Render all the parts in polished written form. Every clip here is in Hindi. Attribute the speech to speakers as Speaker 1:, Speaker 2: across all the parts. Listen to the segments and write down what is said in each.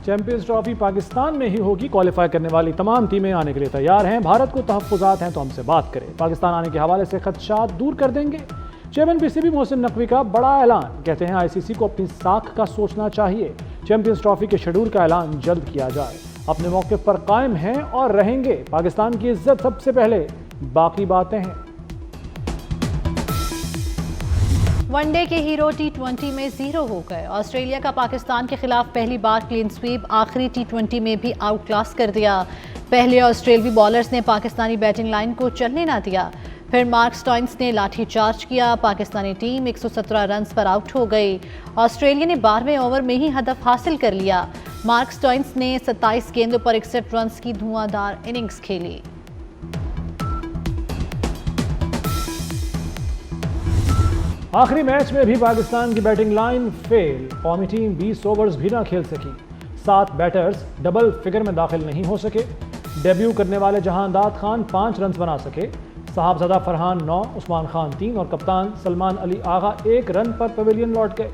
Speaker 1: चैंपियंस ट्रॉफी पाकिस्तान में ही होगी। क्वालिफाई करने वाली तमाम टीमें आने के लिए तैयार हैं। भारत को तहफ्फुज़ात हैं तो हमसे बात करें। पाकिस्तान आने के हवाले से खदशात दूर कर देंगे। चेयरमैन पीसीबी मोहसिन नकवी का बड़ा ऐलान, कहते हैं आईसीसी को अपनी साख का सोचना चाहिए। चैंपियंस ट्रॉफी के शेड्यूल का ऐलान जल्द किया जाए। अपने मौक़िफ़ पर कायम हैं और रहेंगे। पाकिस्तान की इज्जत सबसे पहले, बाकी बातें हैं।
Speaker 2: वनडे के हीरो टी20 में 0 हो गए। ऑस्ट्रेलिया का पाकिस्तान के खिलाफ पहली बार क्लीन स्वीप, आखिरी टी20 में भी आउट क्लास कर दिया। पहले ऑस्ट्रेलियाई बॉलर्स ने पाकिस्तानी बैटिंग लाइन को चलने ना दिया, फिर मार्क स्टोइनिस ने लाठी चार्ज किया। पाकिस्तानी टीम 117 रन पर आउट हो गई। ऑस्ट्रेलिया ने 12वें ओवर में ही हदफ हासिल कर लिया। मार्क स्टोइनिस ने 27 गेंदों पर 61 रन की धुआंधार इनिंग्स खेली।
Speaker 1: आखिरी मैच में भी पाकिस्तान की बैटिंग लाइन फेल। कौमी टीम 20 ओवर्स भी ना खेल सकी। 7 बैटर्स डबल फिगर में दाखिल नहीं हो सके। डेब्यू करने वाले जहांदाद खान 5 रन बना सके। साहबजादा फरहान 9, उस्मान खान 3 और कप्तान सलमान अली आगा 1 रन पर पवेलियन लौट गए।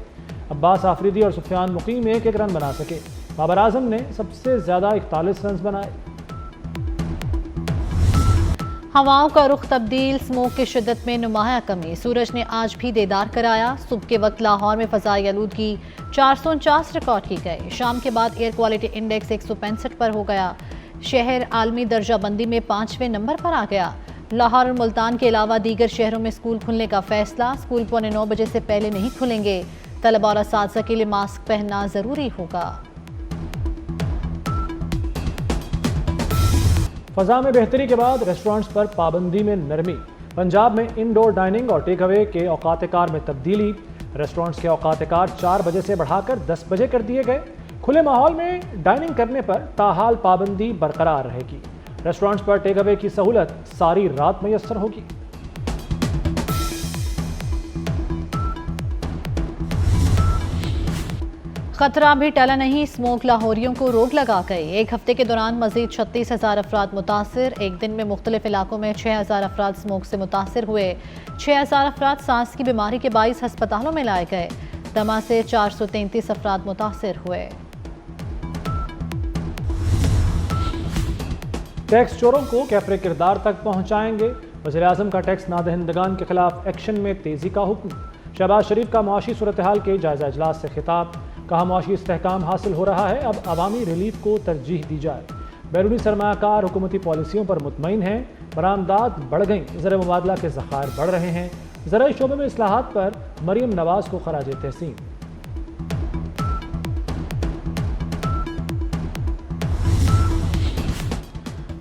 Speaker 1: अब्बास आफरीदी और सुफियान मुकीम 1-1 रन बना सके। बाबर आजम ने सबसे ज्यादा 41 रन बनाए।
Speaker 2: हवाओं का रुख तब्दील, स्मोक की शिद्दत में नुमाया कमी। सूरज ने आज भी देदार कराया। सुबह के वक्त लाहौर में फ़ज़ाई आलूदगी 449 रिकॉर्ड की गई। शाम के बाद एयर क्वालिटी इंडेक्स 165 पर हो गया। शहर आलमी दर्जा बंदी में 5वें नंबर पर आ गया। लाहौर और मुल्तान के अलावा दीगर शहरों में स्कूल खुलने का फैसला। स्कूल 9:15 बजे से पहले नहीं खुलेंगे। तलबा और असातिज़ा के लिए मास्क पहनना ज़रूरी होगा।
Speaker 1: फजा में बेहतरी के बाद रेस्टोरेंट्स पर पाबंदी में नरमी। पंजाब में इंडोर डाइनिंग और टेक अवे के औकात कार में तब्दीली। रेस्टोरेंट्स के औकात कार 4 बजे से बढ़ाकर 10 बजे कर दिए गए। खुले माहौल में डाइनिंग करने पर ताहाल पाबंदी बरकरार रहेगी। रेस्टोरेंट्स पर टेक अवे की सहूलत सारी रात मैसर होगी।
Speaker 2: खतरा भी टला नहीं, स्मोक लाहौरियों को रोग लगा गई। एक हफ्ते के दौरान मजीद 36,000 अफराद मुतासिर। एक दिन में मुख्तलिफ इलाकों में 6,000 अफराद स्मोक से मुतासिर हुए। 6,000 अफराद सांस की बीमारी के बाइस हस्पतालों में लाए गए। दमा से 433 अफराद मुतासिर हुए।
Speaker 1: टैक्स चोरों को कैफरे किरदार तक पहुंचाएंगे। वज़ीर-ए-आज़म का टैक्स नादहिंदगान के खिलाफ एक्शन में तेजी का हुक्म। शहबाज शरीफ का मुआशी सूरत हाल के जायजा इजलास से खिताब। कहा मुआशी इस्तेहकाम हासिल हो रहा है, अब अवामी रिलीफ को तरजीह दी जाए। बैरूनी सरमाकार हुकूमती पॉलिसियों पर मुतमईन हैं। बरामदात बढ़ गई। ज़र मुबादला के ज़खायर बढ़ रहे हैं। ज़राई शोबे में इस्लाहात पर मरीम नवाज को खराज तहसीन।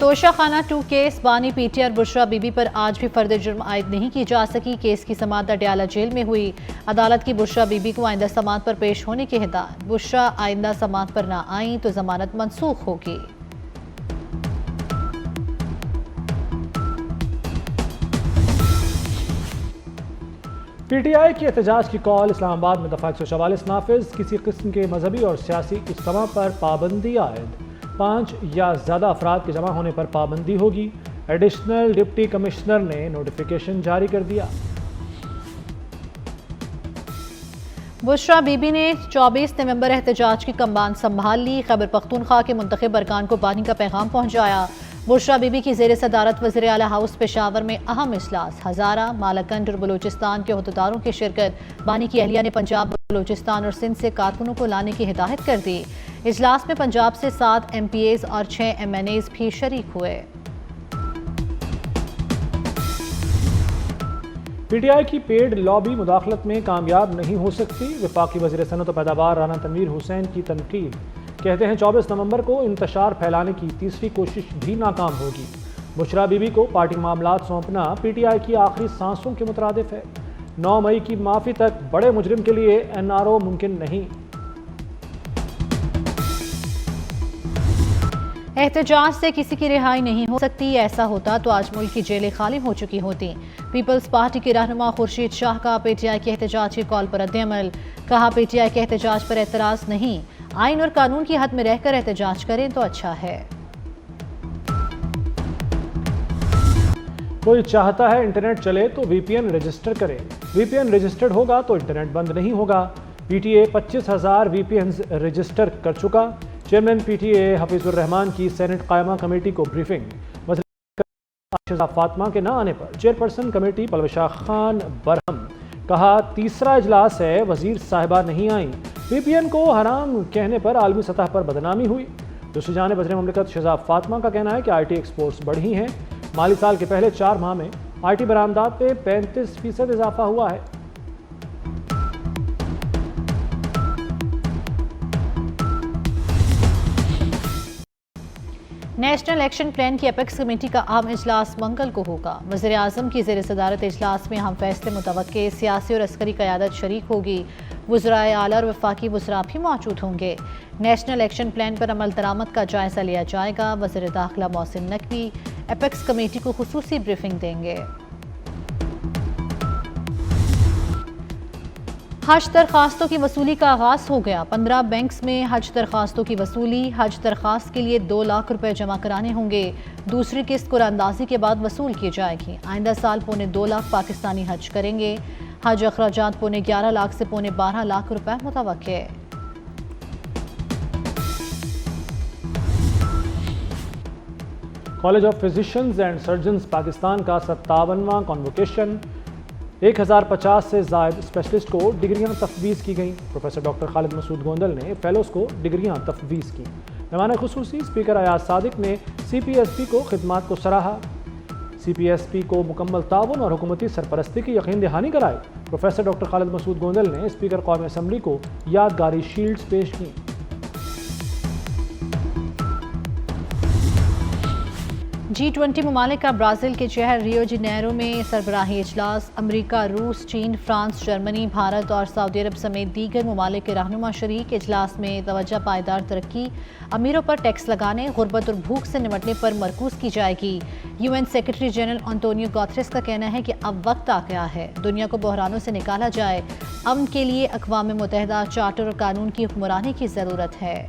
Speaker 2: तोशा खाना 2 केस, बानी पीटीआर बुशरा बीबी पर आज भी फर्द जुर्म आयद नहीं की जा सकी। केस की समाअत अडयाला जेल में हुई। अदालत की बुशरा बीबी को आइंदा समाअत पर पेश होने की हिदायत। बुशरा आइंदा समाअत पर ना आई तो जमानत मनसूख होगी।
Speaker 1: पीटीआई की एहतजाज की कॉल। इस्लामाबाद में दफा 144 नाफिज। किसी किस्म के मजहबी और सियासी इज्तिमा पर पाबंदी आयद। 5 या ज़्यादा अफराद के जमा होने पर पाबंदी होगी। एडिशनल डिप्टी कमिश्नर ने नोटिफिकेशन जारी कर दिया।
Speaker 2: बुशरा बीबी ने 24 नवंबर एहतजाज की कमान संभाल ली। खैबर पख्तूनख्वा के मुंतखब अरकान को बानी का पैगाम पहुंचाया। बुशरा बीबी की ज़ेर सदारत वज़ीर आला हाउस पेशावर में अहम इजलास। हज़ारा, मालाकंड और बलूचिस्तान के अहदेदारों की शिरकत। बानी की अहलिया ने पंजाब, बलूचिस्तान और सिंध से कारकुनों को लाने की हिदायत कर दी। इजलास में पंजाब से 7 MPAs और 6 MNAs भी शरीक हुए।
Speaker 1: पीटीआई की पेड लॉबी मुदाखलत में कामयाब नहीं हो सकती। वफाकी वज़ीर सनअत और पैदावार राना तनवीर हुसैन की तनकीद। कहते हैं 24 नवंबर को इंतशार फैलाने की तीसरी कोशिश भी नाकाम होगी। बुशरा बीबी को पार्टी मामलात सौंपना पीटीआई की आखिरी सांसों के मुतरादिफ है। 9 मई की माफ़ी तक बड़े मुजरिम के लिए NRO मुमकिन नहीं।
Speaker 2: एहतजाज से किसी की रिहाई नहीं हो सकती। ऐसा होता तो आज मुल्क की जेलें खाली हो चुकी होती। पीपल्स पार्टी के रहनुमा खुर्शीद शाह का पीटीआई के एहतजाज की कॉल पर रद्द-ए-अमल। कहा पीटीआई के एहतजाज पर एतराज़ नहीं, आइन और कानून की हद में रहकर एहतजाज करें तो अच्छा है।
Speaker 1: कोई चाहता है इंटरनेट चले तो VPN रजिस्टर करे। VPN रजिस्टर्ड होगा तो इंटरनेट बंद नहीं होगा। PTA 25,000 VPNs रजिस्टर कर चुका। चेयरमैन पीटीए हफीजुर रहमान की सेनेट कायमा कमेटी को ब्रीफिंग। शहजाद फातिमा के न आने पर चेयरपर्सन कमेटी पलवशा खान बरहम, कहा तीसरा इजलास है, वजीर साहिबा नहीं आई। पीपीएन को हराम कहने पर आलमी सतह पर बदनामी हुई। दूसरी जानिब वज़ीर मुमलिकत शहजाद फातिमा का कहना है कि IT एक्सपोर्ट्स बढ़ी हैं। माली साल के पहले 4 माह में IT बरामदात पे 35% इजाफा हुआ है।
Speaker 2: नेशनल एक्शन प्लान की एपेक्स कमेटी का आम इजलास मंगल को होगा। वज़ीर आज़म की ज़ेर सदारत इजलास में हम फैसले मुतवक्के, सियासी और अस्करी क़यादत शरीक होगी। वज़राए आला और वफाकी वज़रा भी मौजूद होंगे। नेशनल एक्शन प्लान पर अमल दरामद का जायज़ा लिया जाएगा। वज़ीर दाखिला मोहसिन नकवी एपेक्स कमेटी को खुसूसी ब्रीफिंग देंगे। हज दरखास्तों की वसूली का आगाज़ हो गया। 15 बैंक्स में हज दरखास्तों की वसूली। हज दरखास्त के लिए 2 लाख रुपए जमा कराने होंगे। दूसरी किस्त कुरानंदाजी के बाद वसूल की जाएगी। आइंदा साल 2.25 लाख पाकिस्तानी हज करेंगे। हज अखराजात 11.5 लाख से 12.5 लाख रुपए मुतवक्के।
Speaker 1: College of physicians and surgeons Pakistan का 57वां कॉन्वोकेशन। 1050 से ज़ायद स्पेशलिस्ट को डिग्रियां तफवीज़ की गईं। प्रोफेसर डॉक्टर खालिद मसूद गोंदल ने फेलोज़ को डिग्रियां तफवीज़ की। मेहमान खुसूसी स्पीकर अयाज सादिक ने CPSP को खिदमात को सराहा। CPSP को मुकम्मल ताउन और हुकूमती सरपरस्ती की यकीन दहानी कराई। प्रोफेसर डॉक्टर खालिद मसूद गोंदल ने स्पीकर कौमी असम्बली को यादगारी शील्ड्स पेश की।
Speaker 2: G20 ममालिक का ब्राज़ील के शहर रियो जेनेरो में सरबराही इजलास। अमरीका, रूस, चीन, फ्रांस, जर्मनी, भारत और सऊदी अरब समेत दीगर ममालिक के रहनुमा शरीक। इजलास में तवज्जो पायदार तरक्की, अमीरों पर टैक्स लगाने, गुर्बत और भूख से निपटने पर मरकूज की जाएगी। UN secretary general Antonio Guterres का कहना है कि अब वक्त आ गया है, दुनिया को बहरानों से निकाला जाए। अमन के लिए अक़वाम मुत्तहिदा चार्टर और कानून की हुक्मरानी की ज़रूरत है।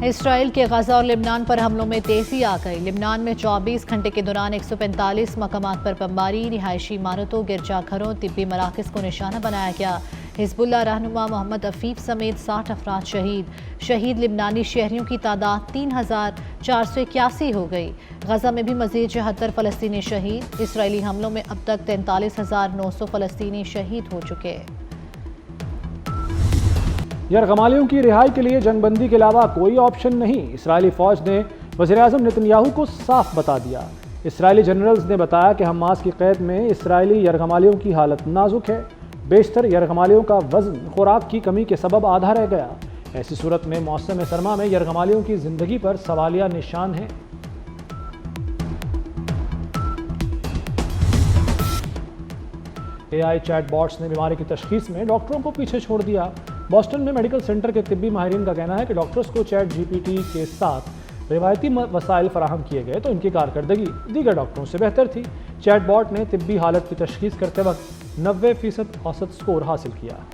Speaker 2: इसराइल के गजा और लिबनान पर हमलों में तेजी आ गई। लिबनान में 24 घंटे के दौरान 145 मकामात पर बमबारी, रिहायशी इमारतों, गिरजाघरों, तिब्बी मराकज़ को निशाना बनाया गया। हिज़्बुल्लाह रहनुमा मोहम्मद अफीफ समेत 60 अफराद शहीद लिबनानी शहरियों की तादाद 3481 हो गई। गजा में भी मज़ीद 74 फ़लस्तीनी शहीद। इसराइली हमलों में अब तक 43,900 फ़लस्तीनी शहीद हो चुके।
Speaker 1: यरगमालियों की रिहाई के लिए जंगबंदी के अलावा कोई ऑप्शन नहीं। इसराइली फ़ौज ने वज़ीर-ए-आज़म नेतन्याहू को साफ बता दिया। इसराइली जनरल्स ने बताया कि हमास की क़ैद में इसराइली यरगमालियों की हालत नाजुक है। बेशतर यरगमालियों का वज़न खुराक की कमी के सबब आधा रह गया। ऐसी सूरत में मौसम सरमा में यरगमालियों की ज़िंदगी पर सवालिया निशान है। AI चैटबॉट्स ने बीमारी की तशख़ीस में डॉक्टरों को पीछे छोड़ दिया। बॉस्टन में मेडिकल सेंटर के तिब्बी माहिरीन का कहना है कि डॉक्टर्स को ChatGPT के साथ रिवायती वसाइल फराहम किए गए तो इनकी कारकर्दगी दीगर डॉक्टरों से बेहतर थी। चैटबॉट ने तिब्बी हालत की तशख़ीस करते वक्त 90% औसत स्कोर हासिल किया।